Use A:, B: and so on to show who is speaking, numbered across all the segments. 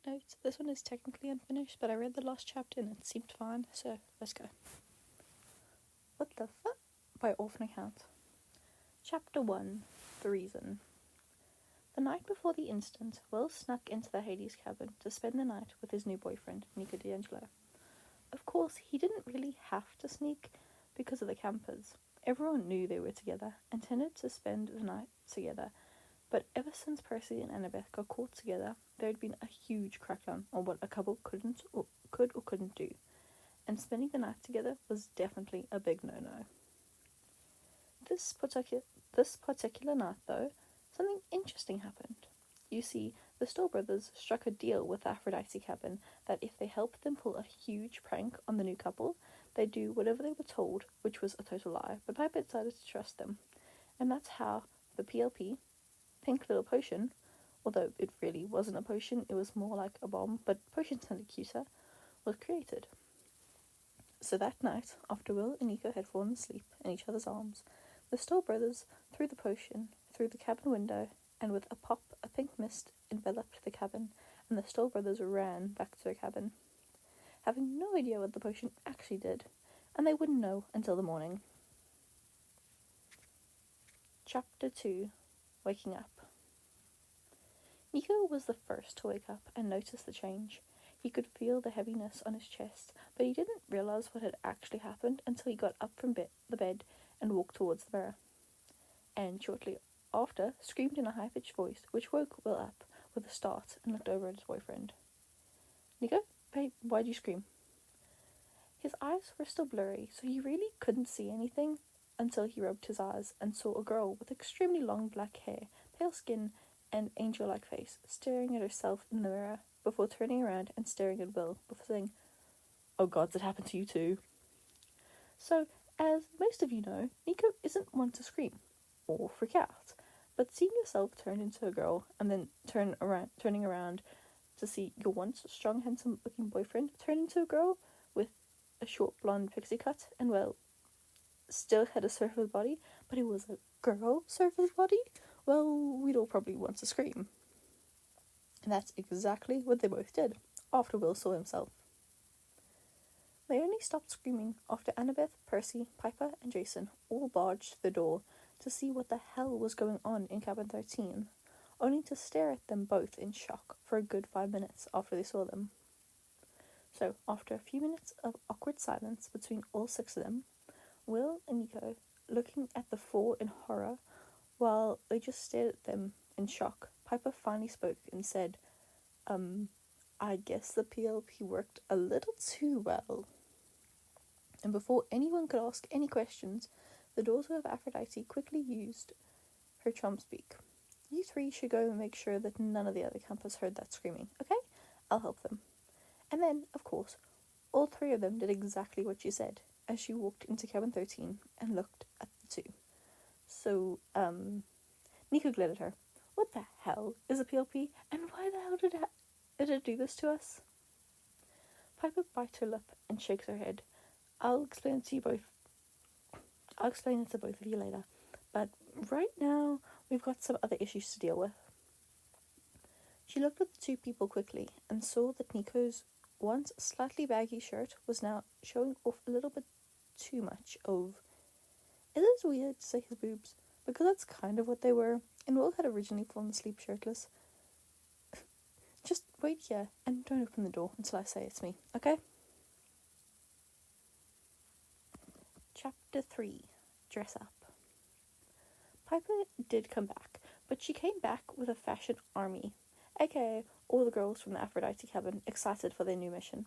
A: note, this one is technically unfinished, but I read the last chapter and it seemed fine, so let's go. What the fuck? By orphan account. Chapter 1. The Reason. The night before the incident, Will snuck into the Hades cabin to spend the night with his new boyfriend, Nico D'Angelo. Of course, he didn't really have to sneak because of the campers. Everyone knew they were together and tended to spend the night together, but ever since Percy and Annabeth got caught together, there had been a huge crackdown on what a couple could or couldn't do, and spending the night together was definitely a big no-no. This particular night, though, something interesting happened. You see, the Stoll brothers struck a deal with the Aphrodite cabin that if they helped them pull a huge prank on the new couple, they'd do whatever they were told, which was a total lie, but Piper decided to trust them. And that's how the PLP, Pink Little Potion, although it really wasn't a potion, it was more like a bomb, but potion sounded cuter, was created. So that night, after Will and Nico had fallen asleep in each other's arms, the Stoll brothers threw the potion through the cabin window, and with a pop, a pink mist enveloped the cabin, and the Stoll brothers ran back to their cabin, having no idea what the potion actually did, and they wouldn't know until the morning. Chapter 2. Waking Up. Nico was the first to wake up and notice the change. He could feel the heaviness on his chest, but he didn't realize what had actually happened until he got up from the bed and walked towards the mirror. And shortly after, screamed in a high-pitched voice, which woke Will up with a start and looked over at his boyfriend. Nico, babe, why'd you scream? His eyes were still blurry, so he really couldn't see anything until he rubbed his eyes and saw a girl with extremely long black hair, pale skin, and angel-like face, staring at herself in the mirror, before turning around and staring at Will, before saying, "Oh God, it happened to you too." So, as most of you know, Nico isn't one to scream or freak out, but seeing yourself turned into a girl and then turning around to see your once strong, handsome-looking boyfriend turn into a girl with a short blonde pixie cut and, well, still had a surfer's body, but it was a girl surfer's body, well, we'd all probably want to scream. And that's exactly what they both did, after Will saw himself. They only stopped screaming after Annabeth, Percy, Piper, and Jason all barged to the door to see what the hell was going on in cabin 13, only to stare at them both in shock for a good 5 minutes after they saw them. So, after a few minutes of awkward silence between all 6 of them, Will and Nico looking at the 4 in horror while they just stared at them in shock, Piper finally spoke and said, I guess the PLP worked a little too well. And before anyone could ask any questions, the daughter of Aphrodite quickly used her charm speak. "You 3 should go and make sure that none of the other campers heard that screaming, okay? I'll help them." And then, of course, all 3 of them did exactly what she said, as she walked into cabin 13 and looked at the 2. So, Nico glared at her. "What the hell is a PLP, and why the hell did it do this to us?" Piper bites her lip and shakes her head. I'll explain it to both of you later, but right now we've got some other issues to deal with. She looked at the 2 people quickly and saw that Nico's once slightly baggy shirt was now showing off a little bit too much of... It is weird to say his boobs, because that's kind of what they were, and Will had originally fallen asleep shirtless. Just wait here and don't open the door until I say it's me, okay? Chapter 3. Dress Up. Piper did come back, but she came back with a fashion army, aka all the girls from the Aphrodite cabin, excited for their new mission.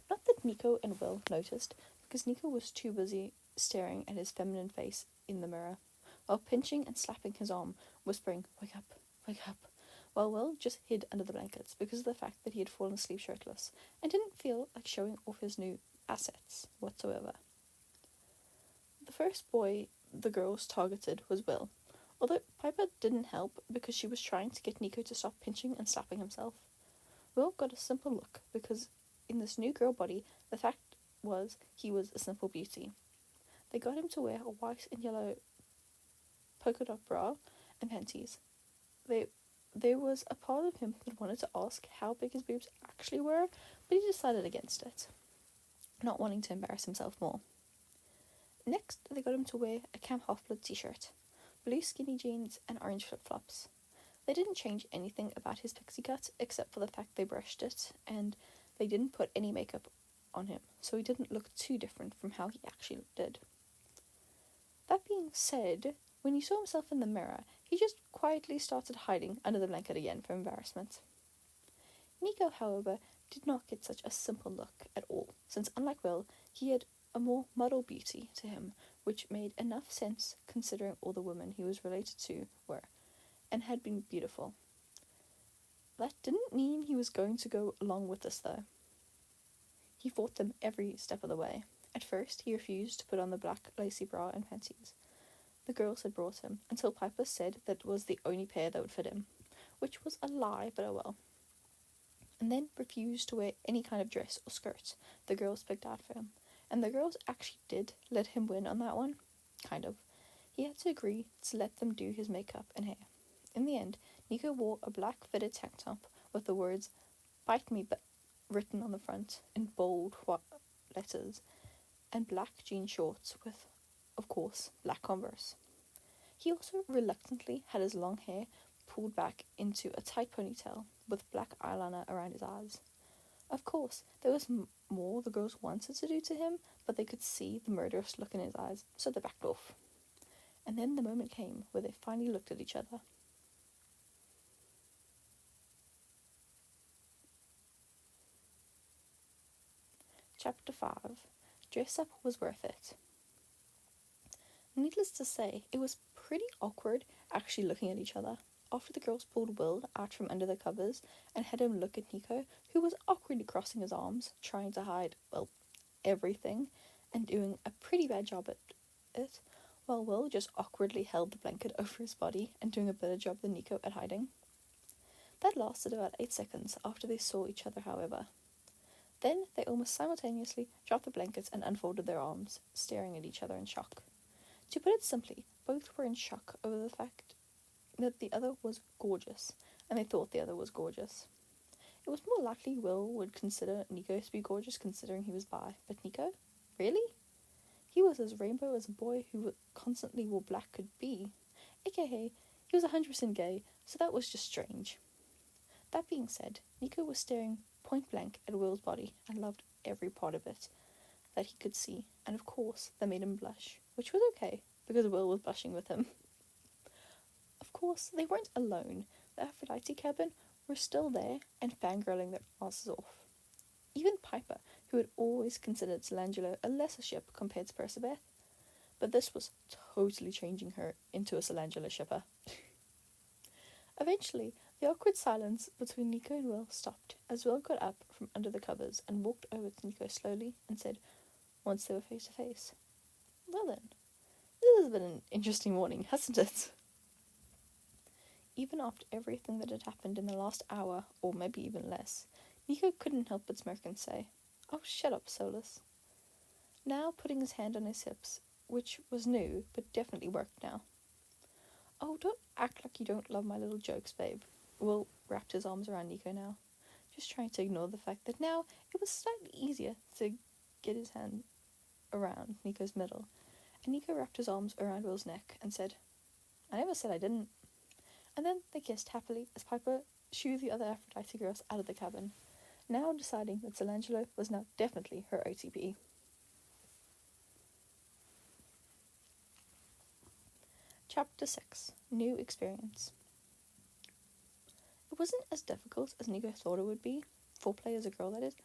A: Not that Nico and Will noticed, because Nico was too busy staring at his feminine face in the mirror, while pinching and slapping his arm, whispering, "Wake up, wake up," while Will just hid under the blankets because of the fact that he had fallen asleep shirtless, and didn't feel like showing off his new assets whatsoever. The first boy the girls targeted was Will, although Piper didn't help because she was trying to get Nico to stop pinching and slapping himself. Will got a simple look because in this new girl body, the fact was he was a simple beauty. They got him to wear a white and yellow polka dot bra and panties. They There was a part of him that wanted to ask how big his boobs actually were, but he decided against it, not wanting to embarrass himself more. Next, they got him to wear a Camp Half-Blood t-shirt, blue skinny jeans, and orange flip-flops. They didn't change anything about his pixie cut, except for the fact they brushed it, and they didn't put any makeup on him, so he didn't look too different from how he actually did. That being said, when he saw himself in the mirror, he just quietly started hiding under the blanket again for embarrassment. Nico, however, did not get such a simple look at all, since unlike Will, he had a more model beauty to him, which made enough sense considering all the women he was related to were, and had been beautiful. That didn't mean he was going to go along with this, though. He fought them every step of the way. At first, he refused to put on the black lacy bra and panties the girls had brought him, until Piper said that was the only pair that would fit him, which was a lie, but oh well. And then refused to wear any kind of dress or skirt the girls picked out for him, and the girls actually did let him win on that one, kind of. He had to agree to let them do his makeup and hair. In the end, Nico wore a black fitted tank top with the words "Bite Me" written on the front in bold letters, and black jean shorts with, of course, black Converse. He also reluctantly had his long hair pulled back into a tight ponytail with black eyeliner around his eyes. Of course, there was more the girls wanted to do to him, but they could see the murderous look in his eyes, so they backed off. And then the moment came where they finally looked at each other. Chapter 5. Dress Up Was Worth It. Needless to say, it was pretty awkward actually looking at each other. After the girls pulled Will out from under the covers and had him look at Nico, who was awkwardly crossing his arms, trying to hide, well, everything, and doing a pretty bad job at it, while Will just awkwardly held the blanket over his body and doing a better job than Nico at hiding. That lasted about 8 seconds after they saw each other, however. Then they almost simultaneously dropped the blankets and unfolded their arms, staring at each other in shock. To put it simply, both were in shock over the fact that the other was gorgeous, and they thought the other was gorgeous. It was more likely Will would consider Nico to be gorgeous considering he was bi, but Nico? Really? He was as rainbow as a boy who constantly wore black could be, aka he was 100% gay, so that was just strange. That being said, Nico was staring point blank at Will's body and loved every part of it that he could see, and of course that made him blush, which was okay, because Will was blushing with him. Of course, they weren't alone. The Aphrodite cabin were still there and fangirling their asses off. Even Piper, who had always considered Solangelo a lesser ship compared to Percibeth, but this was totally changing her into a Solangelo shipper. Eventually, the awkward silence between Nico and Will stopped as Will got up from under the covers and walked over to Nico slowly and said, once they were face to face, "Well then, this has been an interesting morning, hasn't it?" Even after everything that had happened in the last hour, or maybe even less, Nico couldn't help but smirk and say, "Oh, shut up, Solus." Now putting his hand on his hips, which was new, but definitely worked now. "Oh, don't act like you don't love my little jokes, babe." Will wrapped his arms around Nico now, just trying to ignore the fact that now it was slightly easier to get his hand around Nico's middle, and Nico wrapped his arms around Will's neck and said, "I never said I didn't." And then they kissed happily as Piper shooed the other Aphrodite girls out of the cabin, now deciding that Solangelo was now definitely her OTP. Chapter 6. New Experience. It wasn't as difficult as Nico thought it would be. Foreplay as a girl, that is.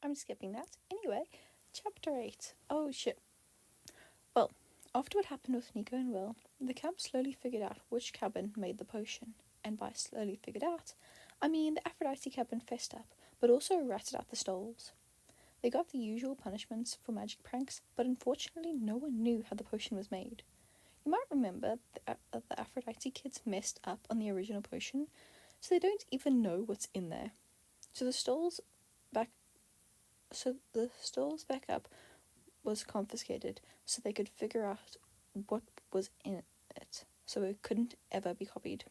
A: I'm skipping that. Anyway, Chapter 8. Oh shit. Well, after what happened with Nico and Will, the camp slowly figured out which cabin made the potion. And by slowly figured out, I mean the Aphrodite cabin fessed up, but also ratted out the Stoles. They got the usual punishments for magic pranks, but unfortunately no one knew how the potion was made. You might remember that the Aphrodite kids messed up on the original potion, so they don't even know what's in there. So the Stoles back up was confiscated, so they could figure out what was in it, so it couldn't ever be copied.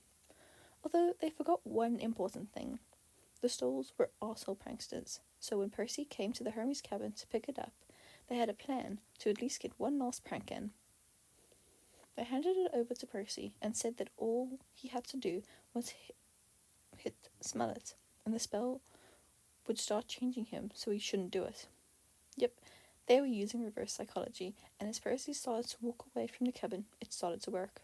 A: Although they forgot one important thing. The stalls were arsehole pranksters, so when Percy came to the Hermes cabin to pick it up, they had a plan to at least get one last prank in. They handed it over to Percy and said that all he had to do was smell it, and the spell would start changing him so he shouldn't do it. Yep, they were using reverse psychology, and as Percy started to walk away from the cabin, it started to work.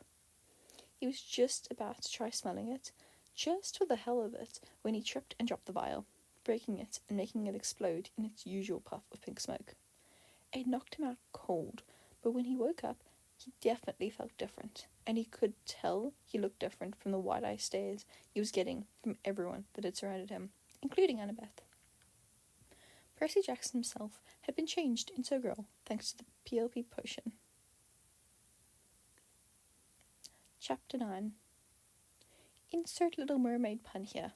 A: He was just about to try smelling it, just for the hell of it, when he tripped and dropped the vial, breaking it and making it explode in its usual puff of pink smoke. It knocked him out cold, but when he woke up, he definitely felt different, and he could tell he looked different from the wide-eyed stares he was getting from everyone that had surrounded him, including Annabeth. Percy Jackson himself had been changed into a girl thanks to the PLP potion. Chapter 9. Insert Little Mermaid pun here.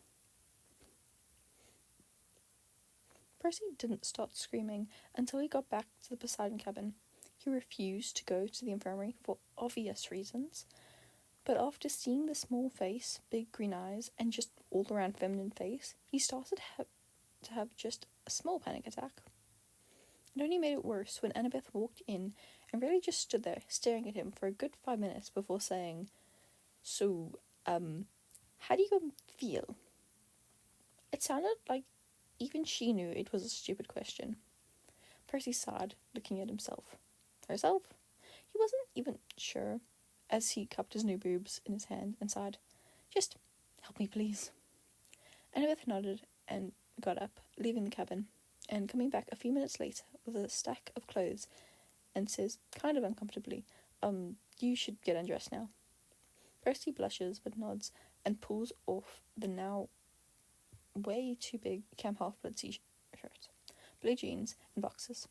A: Percy didn't start screaming until he got back to the Poseidon cabin. He refused to go to the infirmary for obvious reasons, but after seeing the small face, big green eyes, and just all-around feminine face, he started to have just a small panic attack. It only made it worse when Annabeth walked in and really just stood there staring at him for a good 5 minutes before saying, "So, how do you feel?" It sounded like even she knew it was a stupid question. Percy sighed, looking at himself. Herself? He wasn't even sure, as he cupped his new boobs in his hand and sighed, "Just help me, please." Annabeth nodded and got up, leaving the cabin, and coming back a few minutes later with a stack of clothes, and says, kind of uncomfortably, "You should get undressed now." Percy blushes but nods and pulls off the now way too big Camp Half-Blood t-shirt, blue jeans, and boxers.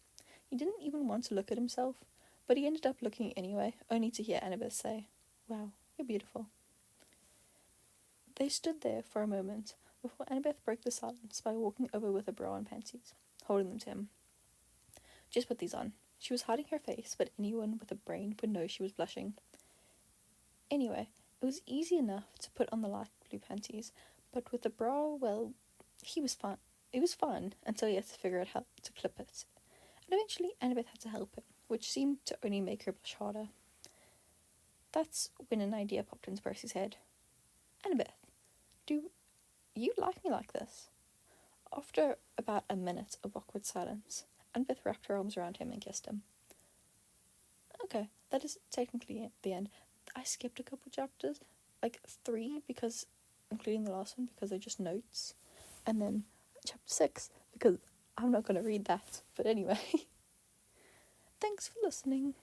A: He didn't even want to look at himself, but he ended up looking anyway, only to hear Annabeth say, "Wow, you're beautiful." They stood there for a moment before Annabeth broke the silence by walking over with a bra and panties, holding them to him. "Just put these on." She was hiding her face, but anyone with a brain would know she was blushing. Anyway, it was easy enough to put on the light blue panties, but with the bra, well, it was fun until he had to figure out how to clip it. And eventually Annabeth had to help him, which seemed to only make her blush harder. That's when an idea popped into Percy's head. "Annabeth, do you like me like this?" After about a minute of awkward silence, Annabeth wrapped her arms around him and kissed him. Okay, that is technically the end. I skipped a couple chapters, like 3, because, including the last one, because they're just notes, and then chapter 6, because I'm not going to read that, but anyway. Thanks for listening.